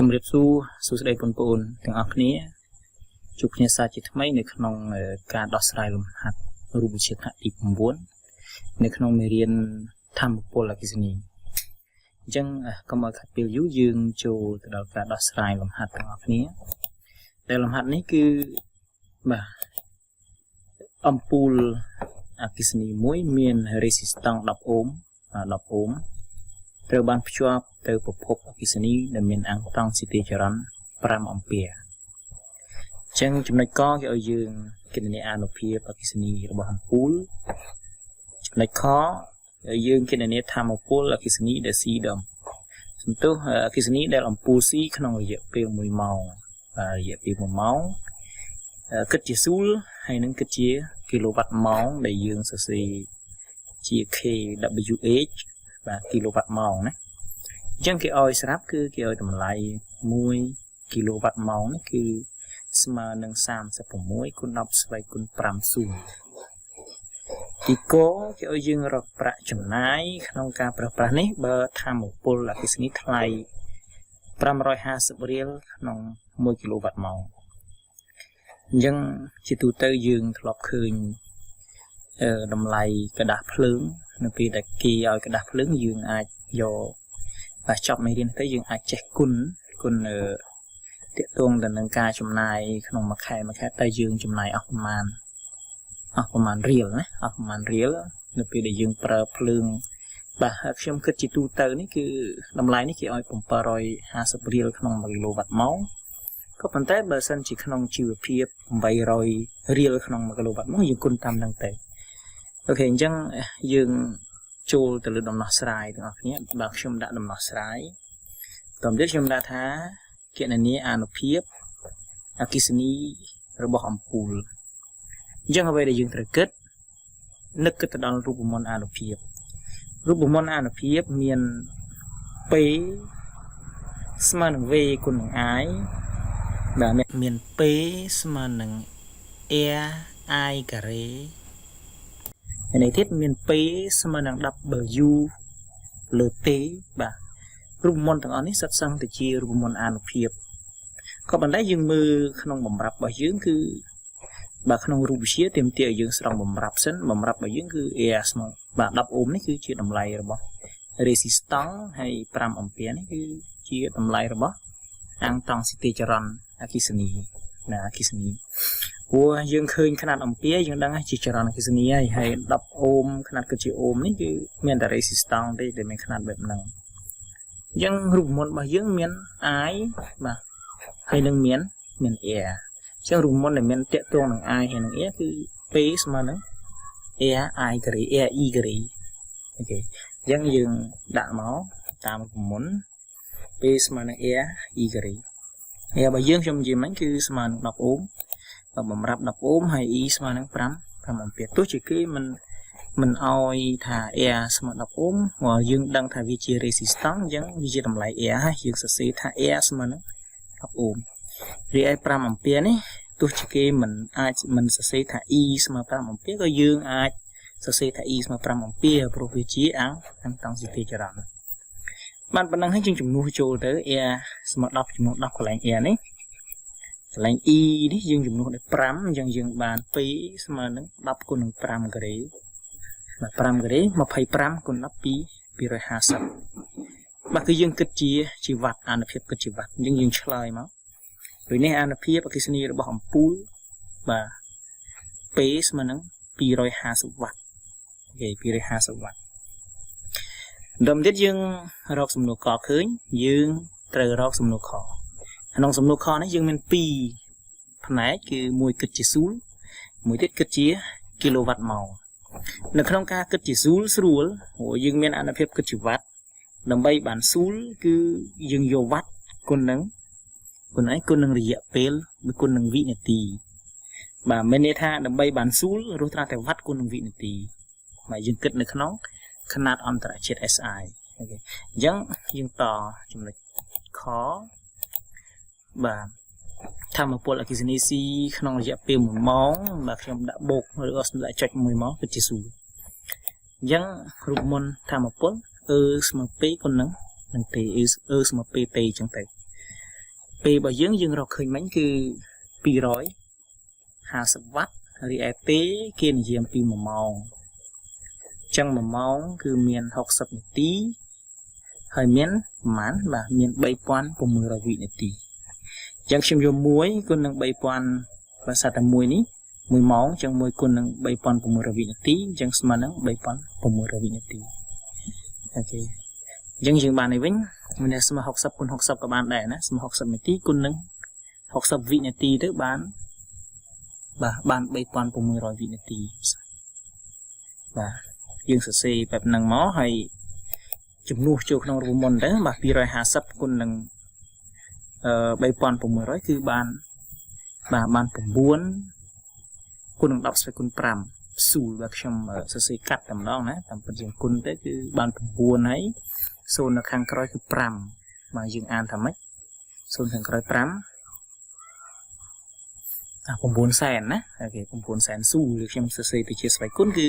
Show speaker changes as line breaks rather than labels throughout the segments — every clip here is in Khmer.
ជំរាបសួរសួស្តីបងប្អូនទាំងអស់គ្នាជួបគ្នាសាជាថ្មីនៅក្នុងការដោះស្រាយលំហាត់រូបវិទ្យាថ្នាក់ទី9នៅក្នុងមេរៀនធម្មពលអគ្គិសនីអញ្ចឹងកុំឲ្យខាត់ពេលយូរយើងចូលទៅដល់ការដោះស្រាយលំហាត់ទាំងអស់គ្នាដែលលំហាត់នេះគឺបាទអំពូលអគ្គិសនីមួយមាន resistance 10 អូម10 អូមត្រូវបានភ្ជាប់ទៅប្រភពអគ្គិសនីដែលមានអង្គត្រង់ស៊ីទីចរន្ត5 អំពែអញ្ចឹងចំណុចកគេឲ្យយើងគណនាអានុភាពអគ្គិសនីរបស់អំពូលចំណុចខឲ្យយើងគណនាធម្មពលអគ្គិសនីដែលស៊ីដុំសំទោសអគ្គិសនីដែលអំពូលស៊ីក្នុងរយៈពេល1ម៉ោងរយៈពេល1ម៉ោងគិតជាស៊ូលហើយនឹងគិតជាគីឡូវ៉ាត់ម៉ោងដែលយើងសរសេរជា kWh បាទគីឡូវ៉ាត់ម៉ោងណាអញ្ចឹងគេឲ្យស្រាប់គឺគេឲ្យតម្លៃ1គីឡូវ៉ាត់ម៉ោងនេះគឺស្មើនឹង36 គុណ 10 ស្វ័យគុណ 5 ស៊ូលទីកគេឲ្យយើងរកប្រាក់ចំណាយក្នុងការប្រើប្រាស់នេះបើធម្មពលអគ្គិសនីថ្លៃ550រៀលក្នុង1គីឡូវ៉ាត់ម៉ោងអញ្ចឹងជាទូទៅយើងធ្លាប់ឃើញតម្លៃกระดาษភ្លើងនៅពេលដែលគេឲ្យកระดาษភ្លើងយើងអាចយកបាទចប់មេរៀនទៅយើងអាចចេះគុណទាក់ទងទៅនឹងការចំណាយក្នុងមួយខែតែយើងចំណាយអស់ប្រមាណរៀលណាអស់ប្រមាណរៀលនៅពេលដែលយើងប្រើភ្លើងបាទខ្ញុំគិតជាទូទៅនេះគឺតម្លៃនេះគេឲ្យ750រៀលក្នុង1គីឡូវ៉ាត់ម៉ោងក៏ប៉ុន្តែបើសិនជាក្នុងជីវភាព800រៀលក្នុង1គីឡូវ៉ាត់ម៉ោងយើងគុណតាមនឹងទៅអូខេអញ្ចឹងយើងចូលទៅលើដំណោះស្រាយទាំងអស់គ្នាបាទខ្ញុំដាក់ដំណោះស្រាយបន្តទៀតខ្ញុំដាក់ថាគណនាអានុភាពអគ្គិសនីរបស់អំពូលអញ្ចឹងអ្វីដែលយើងត្រូវគិតនឹកគិតទៅដល់រូបមន្តអានុភាពមាន P ស្មើនឹង V គុណនឹង I បាទមាន P ស្មើនឹង R I ការ៉េហើយនេះទៀតមាន P ស្មើនឹង W លើ T បាទរូបមន្តទាំងអស់នេះសុទ្ធសឹងតែជារូបមន្តអានុភាពក៏ប៉ុន្តែយើងមើលក្នុងបំរាប់របស់យើងគឺបាទក្នុងរូបវិទ្យាទាមទារឲ្យយើងស្រង់បំរាប់សិនបំរាប់របស់យើងគឺ R ស្មើបាទ10អូមនេះគឺជាតម្លៃរបស់ resistance ហើយ5អំពែនេះគឺជាតម្លៃរបស់អង្គត្រង់ស៊ីទីចរន្តអគ្គិសនីណាអគ្គិសនីព្រោះយើងឃើញຂະຫນាត់អំពែយើងដឹងជាចរន្តអគ្គិសនីហើយ10អូមຂະຫນាត់គិតជាអូមនេះគឺមានតែ resistance ទេដែលមានຂະຫນាត់បែបហ្នឹងអញ្ចឹងរូបមន្តរបស់យើងមាន I បាទហើយនឹងមាន air អញ្ចឹងរូបមន្តដែលមានតាក់ទងនឹង I ហើយនឹង air គឺ P ស្មើនឹង air I ការ៉េ air E ការ៉េអូខេអញ្ចឹងយើងដាក់មកតាមរូបមន្ត P ស្មើនឹង air E ការ៉េ air របស់យើងខ្ញុំនិយាយមិញគឺស្មើនឹង10អូមបំរាប់10អូមហើយ E ស្មើនឹង5អំពែទោះជាគេមិនឲ្យថា air ស្មើ10អូមមកយើងដឹងថាវាជា resistance អញ្ចឹងវាជាតម្លៃ air ហើយយើងសរសេរថា air ស្មើនឹង10អូមរីឯ5អំពែនេះទោះជាគេមិនសរសេរថា E ស្មើ5អំពែក៏យើងអាចសរសេរថា E ស្មើ5អំពែព្រោះវាជាអង្គត្រង់ស៊ីទីចរន្តបានប៉ុណ្ណឹងហើយយើងជំនួសចូលទៅ air ស្មើ10ចំនួន10កន្លែង air នេះកន្លែង E នេះយើងជំនួសដោយ5អញ្ចឹងយើងបាន2ស្មើនឹង10គុណនឹង5ការ៉េបាទ5ការ៉េ25គុណ10 250បាទគឺយើងគិតជាវ៉ាត់អានុភាពគិតជាវ៉ាត់អញ្ចឹងយើងឆ្លើយមកដូចនេះអានុភាពអគ្គិសនីរបស់អំពូលបាទ P ស្មើនឹង250វ៉ាត់អូខេ250វ៉ាត់ដល់ទៀតយើងរកសំណួរកឃើញយើងត្រូវរកសំណួរខក្នុងសំណួរខនេះយើងមាន2ផ្នែកគឺមួយគិតជាស៊ូលមួយទៀតគិតជាគីឡូវ៉ាត់ម៉ោងនៅក្នុងការគិតជាស៊ូលស្រួលព្រោះយើងមានអានុភាពគិតជាវ៉ាត់ដើម្បីបានស៊ូលគឺយើងយកវ៉ាត់គុណនឹងរយៈពេលឬគុណនឹងវិនាទីបាទមានន័យថាដើម្បីបានស៊ូលរស់ត្រាតែវ៉ាត់គុណនឹងវិនាទីបាទយើងគិតនៅក្នុងຂະຫນាត់អន្តរជាតិ SI អូខេអញ្ចឹងយើងតចំណុចខបាទធម្មពលអគ្គិសនីស៊ីក្នុងរយៈពេល1ម៉ោងបាទខ្ញុំដាក់បូកឬក៏សម្រាប់ចុច1ម៉ោងគឺជាស៊ូលអញ្ចឹងរូបមន្តធម្មពលស្មើ2គុណនឹង T ស្មើ PT អញ្ចឹងទៅ P bảo dương rọc khơi mánh cứ pi rói 50 W រីឯ T គេនិយាយពី1ម៉ោងចឹង1ម៉ោងគឺមាន60នាទីហើយមានប្រហែលបាទមាន 3600 វិនាទីចឹងខ្ញុំយក1គុណនឹង 3000 បើសិតតែ1នេះ1ម៉ោងចឹង1គុណនឹង 3600 វិនាទីចឹងស្មើនឹង 3600 វិនាទីអូខេចឹងយើងបាននេះវិញមានស្មើ60គុណ60ក៏បានដែរណាស្មើ60នាទីគុណនឹង60វិនាទីទៅបានបាន 3600 វិនាទីបាទយើងសរសេរបែបហ្នឹងមកហើយចំនួនចូលក្នុងរូបមន្តទៅបាទ250គុណនឹង3600គឺបាន9គុណនឹង10ស្វេគុណ5ស៊ូលបាទខ្ញុំសរសេរកាត់តែម្ដងណាតាមពិតយើងគុណទៅគឺបាន9ហើយ0នៅខាងក្រោយគឺ5បាទយើងអានថាម៉េច0ខាងក្រោយ5 9សែនណាអូខេ9សែនស៊ូឬខ្ញុំសរសេរទៅជាស្វ័យគុណគឺ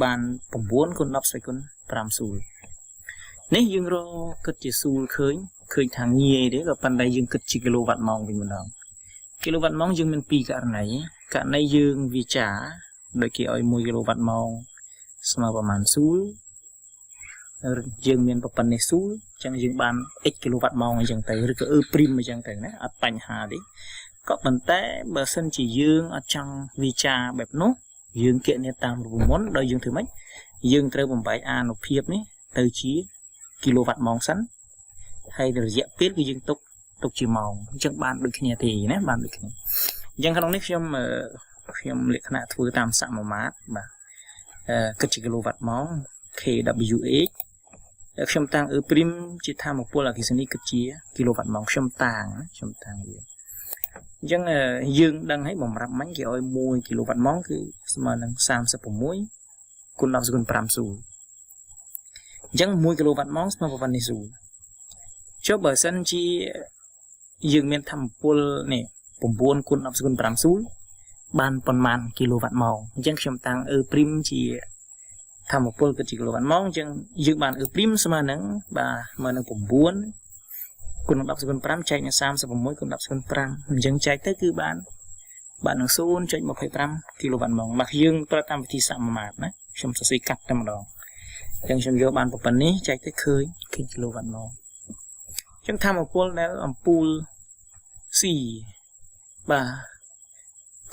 បាន9គុណ10ស្វ័យគុណ5ស៊ូលនេះយើងរកគិតជាស៊ូលឃើញថាងាយទេក៏ប៉ុន្តែយើងគិតជាគីឡូវ៉ាត់ម៉ោងវិញម្ដងគីឡូវ៉ាត់ម៉ោងយើងមាន2ករណីយើងវិចារដូចគេឲ្យ1គីឡូវ៉ាត់ម៉ោងស្មើប្រមាណស៊ូលយើងមានប្រព័ន្ធនេះស៊ូលអញ្ចឹងយើងបាន x គីឡូវ៉ាត់ម៉ោងអញ្ចឹងទៅឬក៏ព្រីមអញ្ចឹងទៅណាអត់បញ្ហាទេក៏ប៉ុន្តែបើសិនជាយើងអត់ចង់វិចារបែបនោះយើងគណនាតាមរូបមន្តដោយយើងធ្វើម៉េចយើងត្រូវបំបែកអានុភាពនេះទៅជាគីឡូវ៉ាត់ម៉ោងសិនហើយរយៈពេលគឺយើងទុកជាម៉ោងអញ្ចឹងបានដូចគ្នាទេណាបានដូចគ្នាអញ្ចឹងក្នុងនេះខ្ញុំលក្ខណៈធ្វើតាមសមាមាត្របាទគិតជាគីឡូវ៉ាត់ម៉ោង kWh ខ្ញុំតាំងព្រីមជាថាមពលអគ្គិសនីគិតជាគីឡូវ៉ាត់ម៉ោងខ្ញុំតាំងវាអញ្ចឹងយើងដឹងហើយបំរាប់មិញគេឲ្យ1គីឡូវ៉ាត់ម៉ោងគឺស្មើនឹង36គុណ10គុណ5ស៊ូលអញ្ចឹង1គីឡូវ៉ាត់ម៉ោងស្មើប្រព័ន្ធនេះស៊ូលចុះបើសិនជាយើងមានថាមពលនេះ9គុណ10គុណ5ស៊ូលបានប៉ុន្មានគីឡូវ៉ាត់ម៉ោងអញ្ចឹងខ្ញុំតាំងព្រីមជាថាមពលគិតជាគីឡូវ៉ាត់ម៉ោងអញ្ចឹងយើងបានព្រីមស្មើនឹងបាទស្មើនឹង9គុណនឹង10គុណ5ចែកនឹង36គុណ10គុណ5អញ្ចឹងចែកទៅគឺបាននឹង 0.25 គីឡូវ៉ាត់ម៉ោងបាទយើងប្រើតាមវិធីសមាមាត្រណាខ្ញុំសរសេរកាត់តែម្ដងអញ្ចឹងខ្ញុំយកបានប៉ុណ្ណេះចែកទៅឃើញគីឡូវ៉ាត់ម៉ោងអញ្ចឹងថាមពលដែលអំពូល C បាទ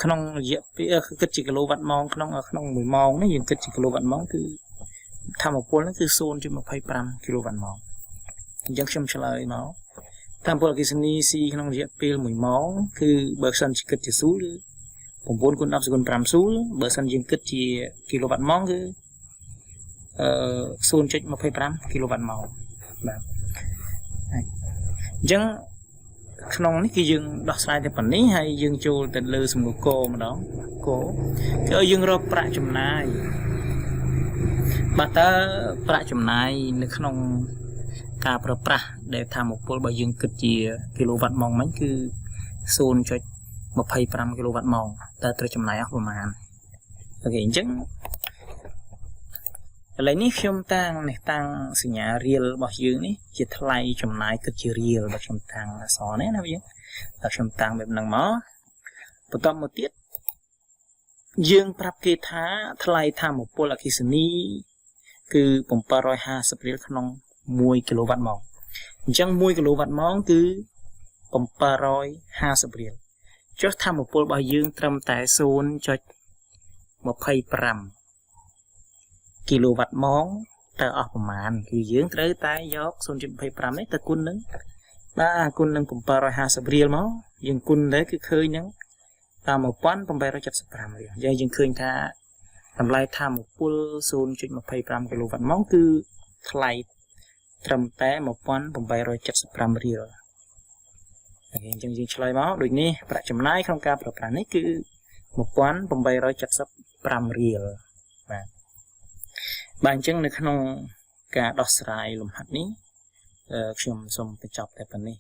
ក្នុងរយៈពេលគិតជាគីឡូវ៉ាត់ម៉ោងក្នុង1ម៉ោងនេះយើងគិតជាគីឡូវ៉ាត់ម៉ោងគឺថាមពលនេះគឺ 0.25 គីឡូវ៉ាត់ម៉ោងអញ្ចឹងខ្ញុំឆ្លើយមកថាមពលអគ្គិសនី C ក្នុងរយៈពេល1ម៉ោងគឺបើសិនជាគិតជាស៊ូលគឺ9គុណ10គុណ5ស៊ូលបើសិនយើងគិតជាគីឡូវ៉ាត់ម៉ោងគឺ0.25 គីឡូវ៉ាត់ម៉ោងបាទអញ្ចឹងក្នុងនេះគឺយើងដោះស្រាយតែប៉ុណ្នេះហើយយើងចូលទៅលើសំណួរកម្ដងគោគឺឲ្យយើងរកប្រាក់ចំណាយបាទតើប្រាក់ចំណាយនៅក្នុងការប្រើប្រាស់ដែលថាមពលបើយើងគិតជាគីឡូវ៉ាត់ម៉ោងមិញគឺ 0.25 គីឡូវ៉ាត់ម៉ោងតើត្រូវចំណាយអស់ប្រមាណអូខេអញ្ចឹងឥឡូវនេះខ្ញុំតាំងសញ្ញារៀលរបស់យើងនេះជាថ្លៃចំណាយគិតជារៀលរបស់ខ្ញុំតាំងអក្សរនេះណាយើងតែខ្ញុំតាំងបែបហ្នឹងមកបន្តមកទៀតយើងប្រាប់គេថាថ្លៃថាមពលអគ្គិសនីគឺ750រៀលក្នុង1គីឡូវ៉ាត់ម៉ោងអញ្ចឹង1គីឡូវ៉ាត់ម៉ោងគឺ750រៀលចុះថាមពលរបស់យើងត្រឹមតែ 0.25 គីឡូវ៉ាត់ម៉ោងតើអស់ប្រមាណគឺយើងត្រូវតែយក 0.25 នេះទៅគុណនឹងបាទគុណនឹង750រៀលមកយើងគុណទៅគឺឃើញនឹងតាម1875រៀលយើងឃើញថាតម្លៃថាមពល 0.25 គីឡូវ៉ាត់ម៉ោងគឺថ្លៃត្រឹមតែ1875រៀលអញ្ចឹងយើងឆ្លើយមកដូចនេះប្រាក់ចំណាយក្នុងការប្រើប្រាស់នេះគឺ1875រៀលបាទបាទអញ្ចឹងនៅក្នុងការដោះស្រាយលំហាត់នេះខ្ញុំសូមបញ្ចប់តែប៉ុណ្ណេះ